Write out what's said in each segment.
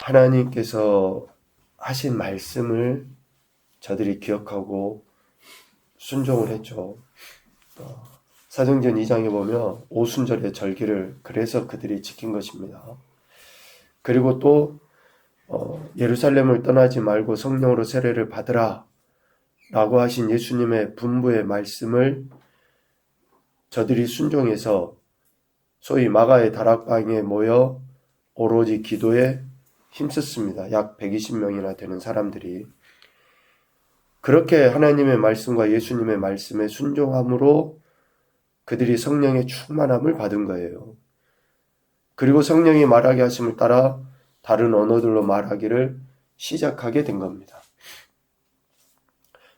하나님께서 하신 말씀을 저들이 기억하고 순종을 했죠. 사도행전 2장에 보면 오순절의 절기를 그래서 그들이 지킨 것입니다. 그리고 또 예루살렘을 떠나지 말고 성령으로 세례를 받으라 라고 하신 예수님의 분부의 말씀을 저들이 순종해서 소위 마가의 다락방에 모여 오로지 기도에 힘썼습니다. 약 120명이나 되는 사람들이. 그렇게 하나님의 말씀과 예수님의 말씀에 순종함으로 그들이 성령의 충만함을 받은 거예요. 그리고 성령이 말하게 하심을 따라 다른 언어들로 말하기를 시작하게 된 겁니다.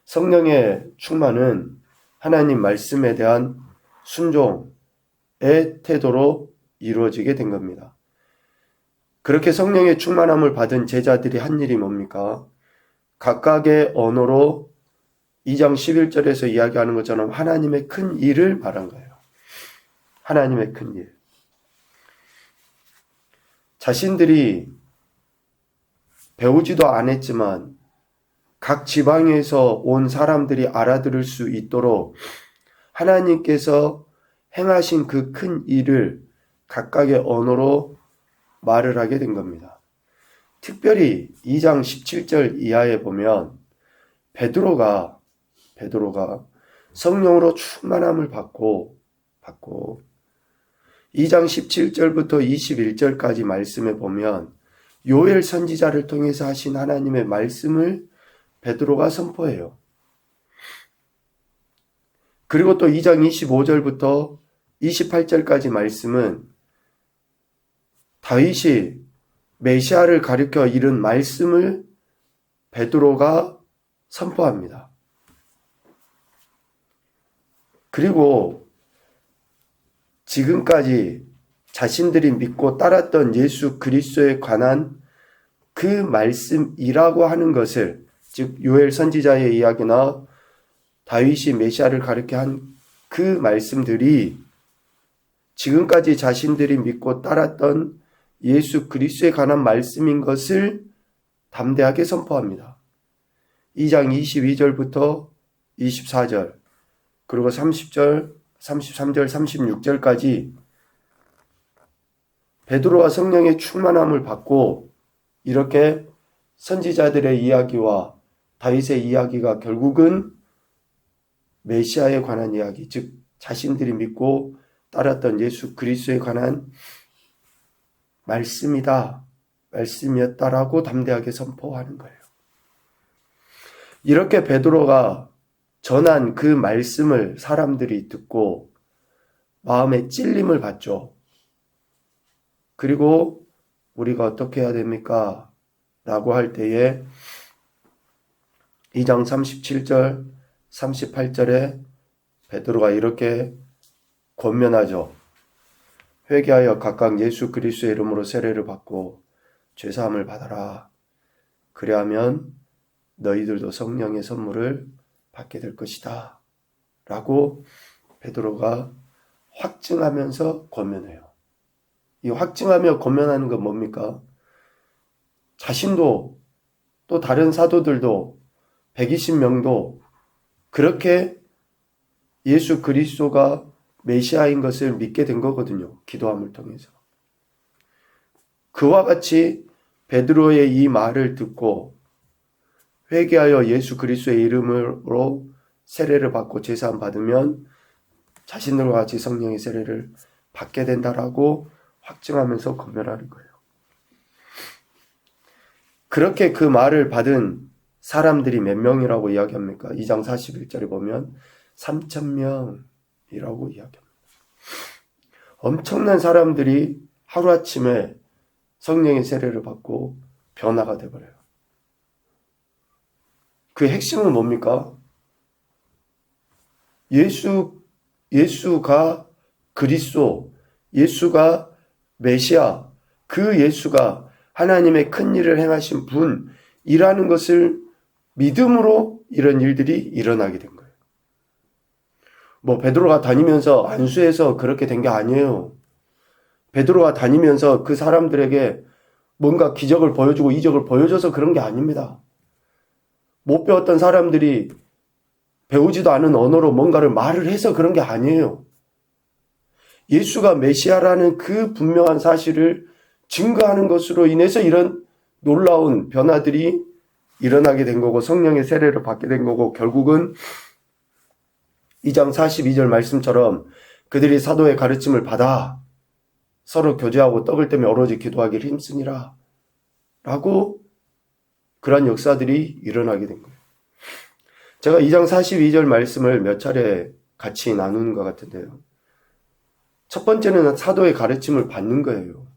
성령의 충만은 하나님 말씀에 대한 순종의 태도로 이루어지게 된 겁니다. 그렇게 성령의 충만함을 받은 제자들이 한 일이 뭡니까? 각각의 언어로 2장 11절에서 이야기하는 것처럼 하나님의 큰 일을 말한 거예요. 하나님의 큰 일. 자신들이 배우지도 않았지만 각 지방에서 온 사람들이 알아들을 수 있도록 하나님께서 행하신 그 큰 일을 각각의 언어로 말을 하게 된 겁니다. 특별히 2장 17절 이하에 보면 베드로가 성령으로 충만함을 받고 2장 17절부터 21절까지 말씀에 보면 요엘 선지자를 통해서 하신 하나님의 말씀을 베드로가 선포해요. 그리고 또 2장 25절부터 28절까지 말씀은 다윗이 메시아를 가리켜 이른 말씀을 베드로가 선포합니다. 그리고 지금까지 자신들이 믿고 따랐던 예수 그리스도에 관한 그 말씀이라고 하는 것을, 즉 요엘 선지자의 이야기나 다윗이 메시아를 가리켜 한 그 말씀들이 지금까지 자신들이 믿고 따랐던 예수 그리스도에 관한 말씀인 것을 담대하게 선포합니다. 2장 22절부터 24절, 그리고 30절, 33절, 36절까지 베드로와 성령의 충만함을 받고 이렇게 선지자들의 이야기와 다윗의 이야기가 결국은 메시아에 관한 이야기, 즉 자신들이 믿고 따랐던 예수 그리스도에 관한 말씀이었다라고 담대하게 선포하는 거예요. 이렇게 베드로가 전한 그 말씀을 사람들이 듣고 마음에 찔림을 받죠. 그리고 우리가 어떻게 해야 됩니까? 라고 할 때에 2장 37절, 38절에 베드로가 이렇게 권면하죠. 회개하여 각각 예수 그리스도의 이름으로 세례를 받고 죄사함을 받아라. 그리하면 너희들도 성령의 선물을 받게 될 것이다. 라고 베드로가 확증하면서 권면해요. 이 확증하며 권면하는 건 뭡니까? 자신도 또 다른 사도들도 120명도 그렇게 예수 그리스도가 메시아인 것을 믿게 된 거거든요. 기도함을 통해서. 그와 같이 베드로의 이 말을 듣고 회개하여 예수 그리스도의 이름으로 세례를 받고 제사함 받으면 자신들과 같이 성령의 세례를 받게 된다라고 확증하면서 권면하는 거예요. 그렇게 그 말을 받은 사람들이 몇 명이라고 이야기합니까? 2장 41절에 보면 3,000명이라고 이야기합니다. 엄청난 사람들이 하루아침에 성령의 세례를 받고 변화가 되어버려요. 그 핵심은 뭡니까? 예수가 그리스도, 예수가 메시아, 그 예수가 하나님의 큰 일을 행하신 분이라는 것을 믿음으로 이런 일들이 일어나게 된 거예요. 베드로가 다니면서 안수해서 그렇게 된 게 아니에요. 베드로가 다니면서 그 사람들에게 뭔가 기적을 보여주고 이적을 보여줘서 그런 게 아닙니다. 못 배웠던 사람들이 배우지도 않은 언어로 뭔가를 말을 해서 그런 게 아니에요. 예수가 메시아라는 그 분명한 사실을 증거하는 것으로 인해서 이런 놀라운 변화들이 일어나게 된 거고 성령의 세례를 받게 된 거고 결국은 2장 42절 말씀처럼 그들이 사도의 가르침을 받아 서로 교제하고 떡을 떼며 어로지 기도하기를 힘쓰니라 라고 그런 역사들이 일어나게 된 거예요. 제가 2장 42절 말씀을 몇 차례 같이 나누는 것 같은데요. 첫 번째는 사도의 가르침을 받는 거예요.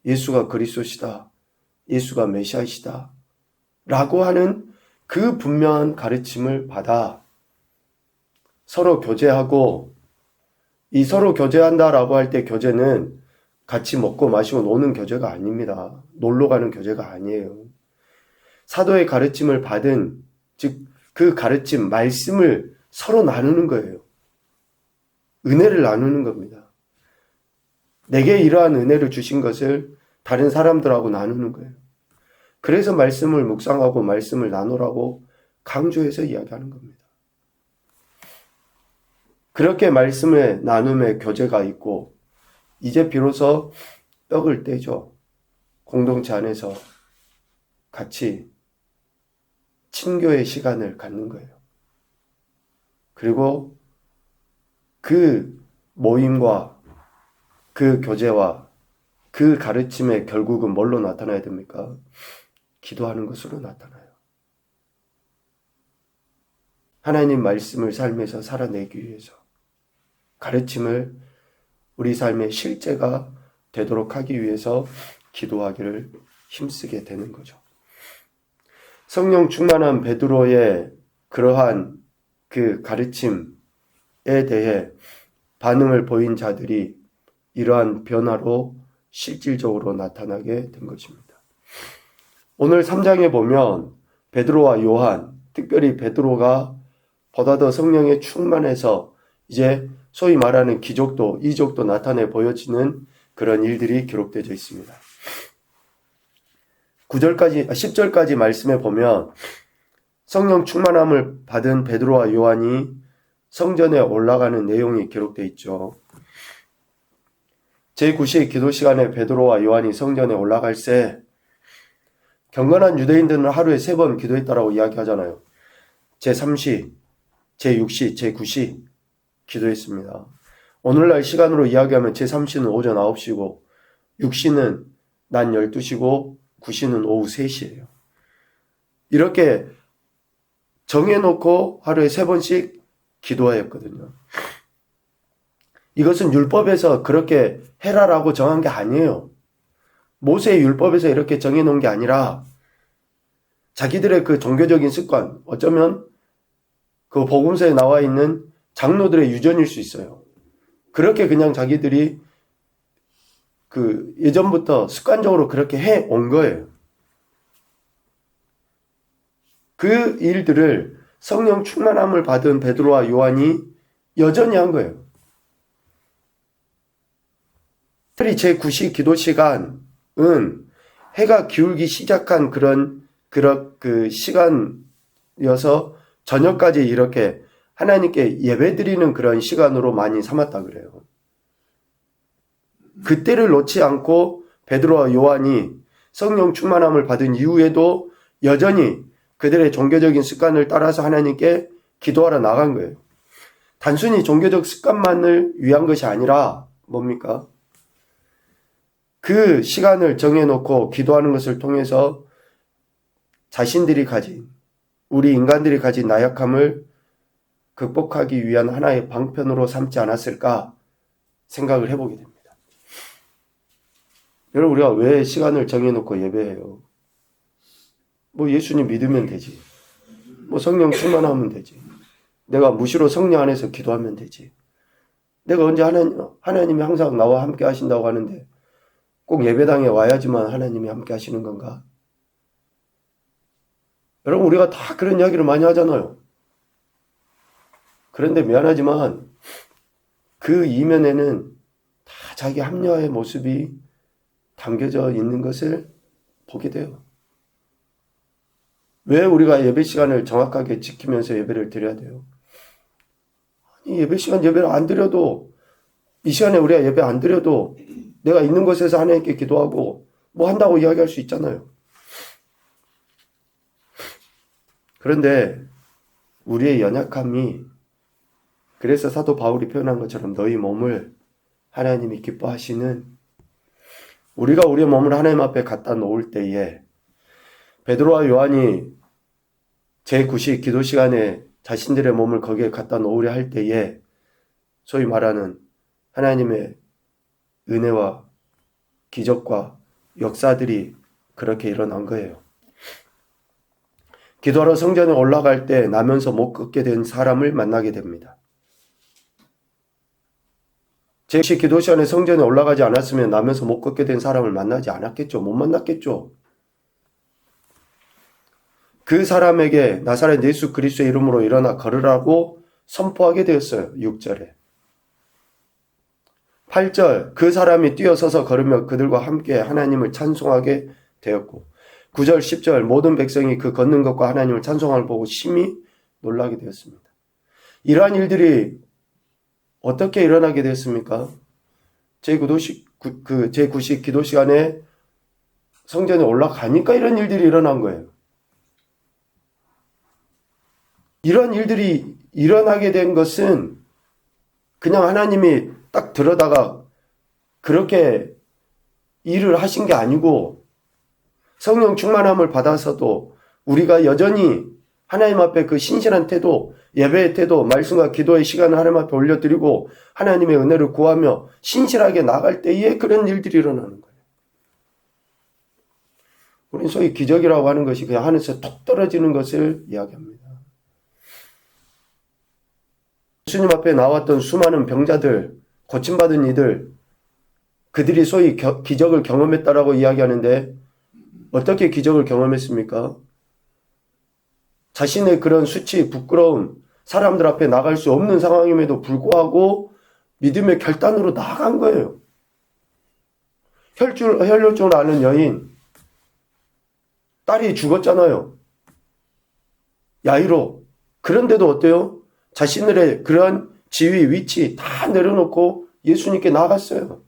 예수가 그리스도시다. 예수가 메시아이시다. 라고 하는 그 분명한 가르침을 받아 서로 교제하고 이 서로 교제한다라고 할 때 교제는 같이 먹고 마시고 노는 교제가 아닙니다. 놀러 가는 교제가 아니에요. 사도의 가르침을 받은 즉 그 가르침, 말씀을 서로 나누는 거예요. 은혜를 나누는 겁니다. 내게 이러한 은혜를 주신 것을 다른 사람들하고 나누는 거예요. 그래서 말씀을 묵상하고 말씀을 나누라고 강조해서 이야기하는 겁니다. 그렇게 말씀의 나눔의 교제가 있고 이제 비로소 떡을 떼죠. 공동체 안에서 같이 친교의 시간을 갖는 거예요. 그리고 그 모임과 그 교제와 그 가르침의 결국은 뭘로 나타나야 됩니까? 기도하는 것으로 나타나요. 하나님 말씀을 삶에서 살아내기 위해서 가르침을 우리 삶의 실제가 되도록 하기 위해서 기도하기를 힘쓰게 되는 거죠. 성령 충만한 베드로의 그러한 그 가르침에 대해 반응을 보인 자들이 이러한 변화로 실질적으로 나타나게 된 것입니다. 오늘 3장에 보면 베드로와 요한, 특별히 베드로가 보다 더 성령에 충만해서 이제 소위 말하는 기적도 이적도 나타내 보여지는 그런 일들이 기록되어 있습니다. 10절까지 말씀해 보면 성령 충만함을 받은 베드로와 요한이 성전에 올라가는 내용이 기록되어 있죠. 제9시 기도 시간에 베드로와 요한이 성전에 올라갈 때 경건한 유대인들은 하루에 3번 기도했다라고 이야기하잖아요. 제3시, 제6시, 제9시 기도했습니다. 오늘날 시간으로 이야기하면 제3시는 오전 9시고 6시는 낮 12시고 9시는 오후 3시예요. 이렇게 정해놓고 하루에 3번씩 기도하였거든요. 이것은 율법에서 그렇게 해라라고 정한 게 아니에요. 모세의 율법에서 이렇게 정해놓은 게 아니라 자기들의 그 종교적인 습관, 어쩌면 그 복음서에 나와 있는 장로들의 유전일 수 있어요. 그렇게 그냥 자기들이 그 예전부터 습관적으로 그렇게 해온 거예요. 그 일들을 성령 충만함을 받은 베드로와 요한이 여전히 한 거예요. 특별히 제9시 기도 시간은 해가 기울기 시작한 그런 그 시간이어서 저녁까지 이렇게 하나님께 예배드리는 그런 시간으로 많이 삼았다 그래요. 그때를 놓지 않고 베드로와 요한이 성령 충만함을 받은 이후에도 여전히 그들의 종교적인 습관을 따라서 하나님께 기도하러 나간 거예요. 단순히 종교적 습관만을 위한 것이 아니라 뭡니까? 그 시간을 정해놓고 기도하는 것을 통해서 자신들이 가진, 우리 인간들이 가진 나약함을 극복하기 위한 하나의 방편으로 삼지 않았을까 생각을 해보게 됩니다. 여러분, 우리가 왜 시간을 정해놓고 예배해요? 뭐 예수님 믿으면 되지. 뭐 성령 충만하면 되지. 내가 무시로 성령 안에서 기도하면 되지. 내가 언제 하나님이 항상 나와 함께 하신다고 하는데 꼭 예배당에 와야지만 하나님이 함께 하시는 건가? 여러분, 우리가 다 그런 이야기를 많이 하잖아요. 그런데 미안하지만 그 이면에는 다 자기 합리화의 모습이 담겨져 있는 것을 보게 돼요. 왜 우리가 예배 시간을 정확하게 지키면서 예배를 드려야 돼요? 아니, 예배 시간 예배를 안 드려도, 이 시간에 우리가 예배 안 드려도 내가 있는 곳에서 하나님께 기도하고 뭐 한다고 이야기할 수 있잖아요. 그런데 우리의 연약함이, 그래서 사도 바울이 표현한 것처럼 너희 몸을 하나님이 기뻐하시는, 우리가 우리의 몸을 하나님 앞에 갖다 놓을 때에, 베드로와 요한이 제9식 기도 시간에 자신들의 몸을 거기에 갖다 놓으려 할 때에 소위 말하는 하나님의 은혜와 기적과 역사들이 그렇게 일어난 거예요. 기도하러 성전에 올라갈 때 나면서 못 걷게 된 사람을 만나게 됩니다. 제9식 기도 시간에 성전에 올라가지 않았으면 나면서 못 걷게 된 사람을 만나지 않았겠죠. 못 만났겠죠. 그 사람에게 나사렛 예수 그리스도의 이름으로 일어나 걸으라고 선포하게 되었어요. 6절에. 8절, 그 사람이 뛰어서서 걸으며 그들과 함께 하나님을 찬송하게 되었고, 9절, 10절, 모든 백성이 그 걷는 것과 하나님을 찬송함을 보고 심히 놀라게 되었습니다. 이러한 일들이 어떻게 일어나게 됐습니까? 제9식 기도 시간에 성전에 올라가니까 이런 일들이 일어난 거예요. 이런 일들이 일어나게 된 것은 그냥 하나님이 딱 들어다가 그렇게 일을 하신 게 아니고, 성령 충만함을 받아서도 우리가 여전히 하나님 앞에 그 신실한 태도, 예배의 태도, 말씀과 기도의 시간을 하나님 앞에 올려드리고 하나님의 은혜를 구하며 신실하게 나갈 때에 그런 일들이 일어나는 거예요. 우리는 소위 기적이라고 하는 것이 그냥 하늘에서 툭 떨어지는 것을 이야기합니다. 예수님 앞에 나왔던 수많은 병자들, 고침받은 이들, 그들이 소위 기적을 경험했다라고 이야기하는데 어떻게 기적을 경험했습니까? 자신의 그런 수치, 부끄러움, 사람들 앞에 나갈 수 없는 상황임에도 불구하고 믿음의 결단으로 나아간 거예요. 혈루증을 앓는 여인, 딸이 죽었잖아요. 야이로. 그런데도 어때요? 자신들의 그런 지위, 위치 다 내려놓고 예수님께 나아갔어요.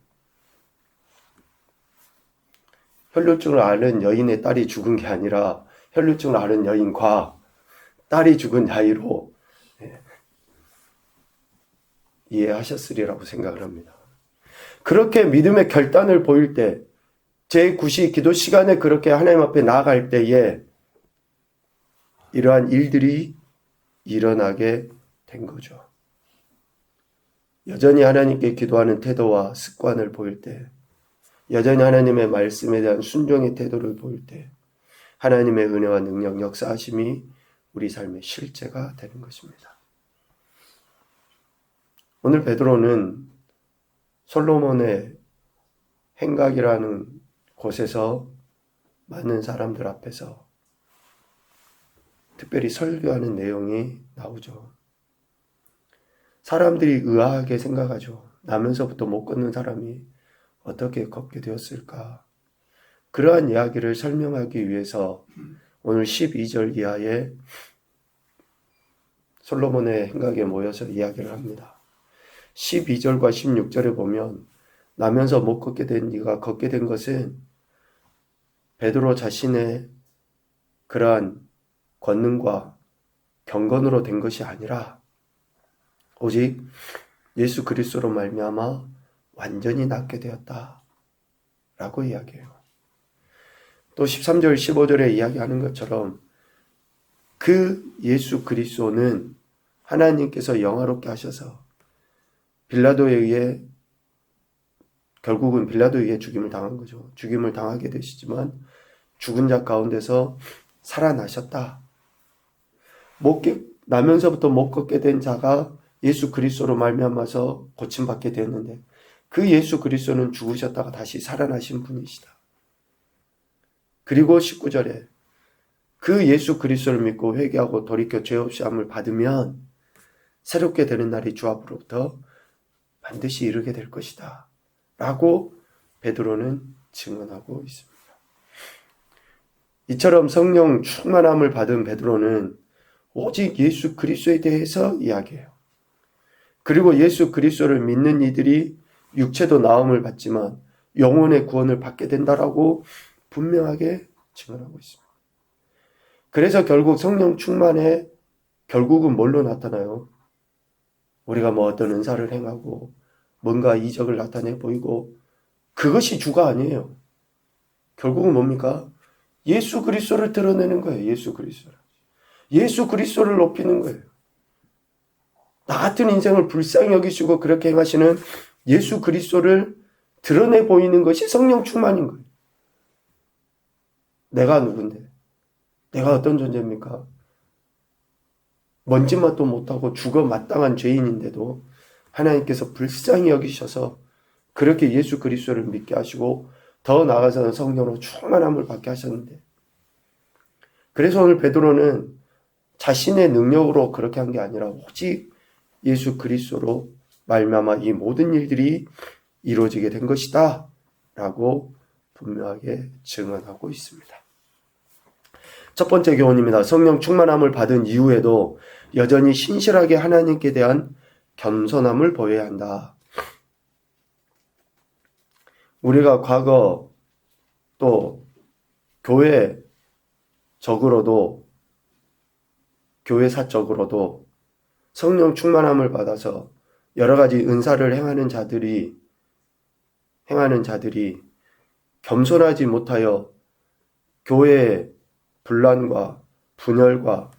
혈루증을 앓는 여인의 딸이 죽은 게 아니라 혈루증을 앓는 여인과 딸이 죽은 야이로 이해하셨으리라고 생각을 합니다. 그렇게 믿음의 결단을 보일 때, 제9식 기도 시간에 그렇게 하나님 앞에 나아갈 때에 이러한 일들이 일어나게 된 거죠. 여전히 하나님께 기도하는 태도와 습관을 보일 때, 여전히 하나님의 말씀에 대한 순종의 태도를 보일 때 하나님의 은혜와 능력, 역사하심이 우리 삶의 실제가 되는 것입니다. 오늘 베드로는 솔로몬의 행각이라는 곳에서 많은 사람들 앞에서 특별히 설교하는 내용이 나오죠. 사람들이 의아하게 생각하죠. 나면서부터 못 걷는 사람이 어떻게 걷게 되었을까? 그러한 이야기를 설명하기 위해서 오늘 12절 이하에 솔로몬의 행각에 모여서 이야기를 합니다. 12절과 16절에 보면 나면서 못 걷게 된 이가 걷게 된 것은 베드로 자신의 그러한 권능과 경건으로 된 것이 아니라 오직 예수 그리스도로 말미암아 완전히 낫게 되었다 라고 이야기해요. 또 13절 15절에 이야기하는 것처럼 그 예수 그리스도는 하나님께서 영화롭게 하셔서 빌라도에 의해, 결국은 빌라도에 의해 죽임을 당한 거죠. 죽임을 당하게 되시지만 죽은 자 가운데서 살아나셨다. 나면서부터 못 걷게 된 자가 예수 그리스도로 말미암아서 고침받게 되었는데 그 예수 그리스도는 죽으셨다가 다시 살아나신 분이시다. 그리고 19절에 그 예수 그리스도를 믿고 회개하고 돌이켜 죄 없이 함을 받으면 새롭게 되는 날이 주 앞으로부터 반드시 이르게 될 것이다 라고 베드로는 증언하고 있습니다. 이처럼 성령 충만함을 받은 베드로는 오직 예수 그리스도에 대해서 이야기해요. 그리고 예수 그리스도를 믿는 이들이 육체도 나음을 받지만 영혼의 구원을 받게 된다라고 분명하게 증언하고 있습니다. 그래서 결국 성령 충만에 결국은 뭘로 나타나요? 우리가 뭐 어떤 은사를 행하고 뭔가 이적을 나타내 보이고 그것이 주가 아니에요. 결국은 뭡니까? 예수 그리스도를 드러내는 거예요. 예수 그리스도를. 예수 그리스도를 높이는 거예요. 나 같은 인생을 불쌍히 여기시고 그렇게 행하시는 예수 그리스도를 드러내 보이는 것이 성령 충만인 거예요. 내가 누군데? 내가 어떤 존재입니까? 먼지맛도 못하고 죽어 마땅한 죄인인데도 하나님께서 불쌍히 여기셔서 그렇게 예수 그리스도를 믿게 하시고 더 나아가서는 성령으로 충만함을 받게 하셨는데, 그래서 오늘 베드로는 자신의 능력으로 그렇게 한 게 아니라 오직 예수 그리스도로 말미암아 이 모든 일들이 이루어지게 된 것이다 라고 분명하게 증언하고 있습니다. 첫 번째 교훈입니다. 성령 충만함을 받은 이후에도 여전히 신실하게 하나님께 대한 겸손함을 보여야 한다. 우리가 과거 또 교회사적으로도 성령 충만함을 받아서 여러 가지 은사를 행하는 자들이 겸손하지 못하여 교회의 분란과 분열과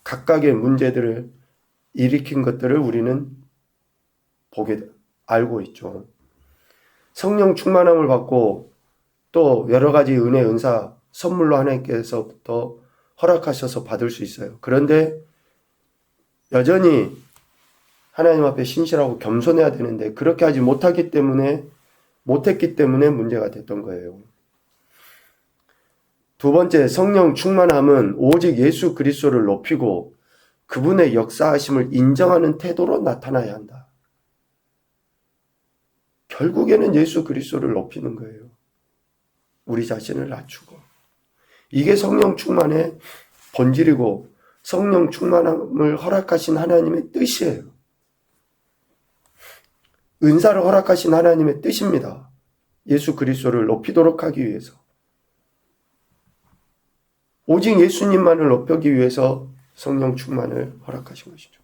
각각의 문제들을 일으킨 것들을 우리는 알고 있죠. 성령 충만함을 받고 또 여러 가지 은혜, 은사, 선물로 하나님께서부터 허락하셔서 받을 수 있어요. 그런데 여전히 하나님 앞에 신실하고 겸손해야 되는데 그렇게 하지 못했기 때문에 문제가 됐던 거예요. 두 번째, 성령 충만함은 오직 예수 그리스도를 높이고 그분의 역사하심을 인정하는 태도로 나타나야 한다. 결국에는 예수 그리스도를 높이는 거예요. 우리 자신을 낮추고. 이게 성령 충만의 본질이고 성령 충만함을 허락하신 하나님의 뜻이에요. 은사를 허락하신 하나님의 뜻입니다. 예수 그리스도를 높이도록 하기 위해서. 오직 예수님만을 높이기 위해서 성령 충만을 허락하신 것이죠.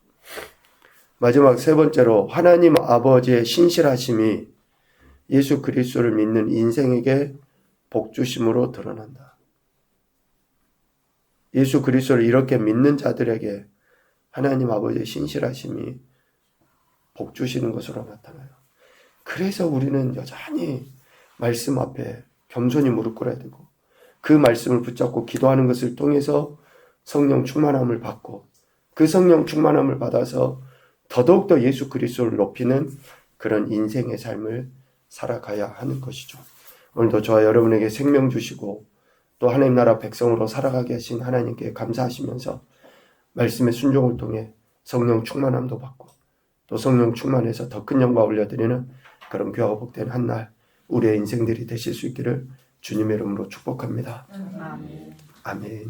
마지막 세 번째로 하나님 아버지의 신실하심이 예수 그리스도를 믿는 인생에게 복주심으로 드러난다. 예수 그리스도를 이렇게 믿는 자들에게 하나님 아버지의 신실하심이 복주시는 것으로 나타나요. 그래서 우리는 여전히 말씀 앞에 겸손히 무릎 꿇어야 되고 그 말씀을 붙잡고 기도하는 것을 통해서 성령 충만함을 받고 그 성령 충만함을 받아서 더더욱더 예수 그리스도를 높이는 그런 인생의 삶을 살아가야 하는 것이죠. 오늘도 저와 여러분에게 생명 주시고 또 하나님 나라 백성으로 살아가게 하신 하나님께 감사하시면서 말씀의 순종을 통해 성령 충만함도 받고 또 성령 충만해서 더 큰 영광 올려드리는 그런 귀하고 복된 한 날 우리의 인생들이 되실 수 있기를 주님의 이름으로 축복합니다. 아멘.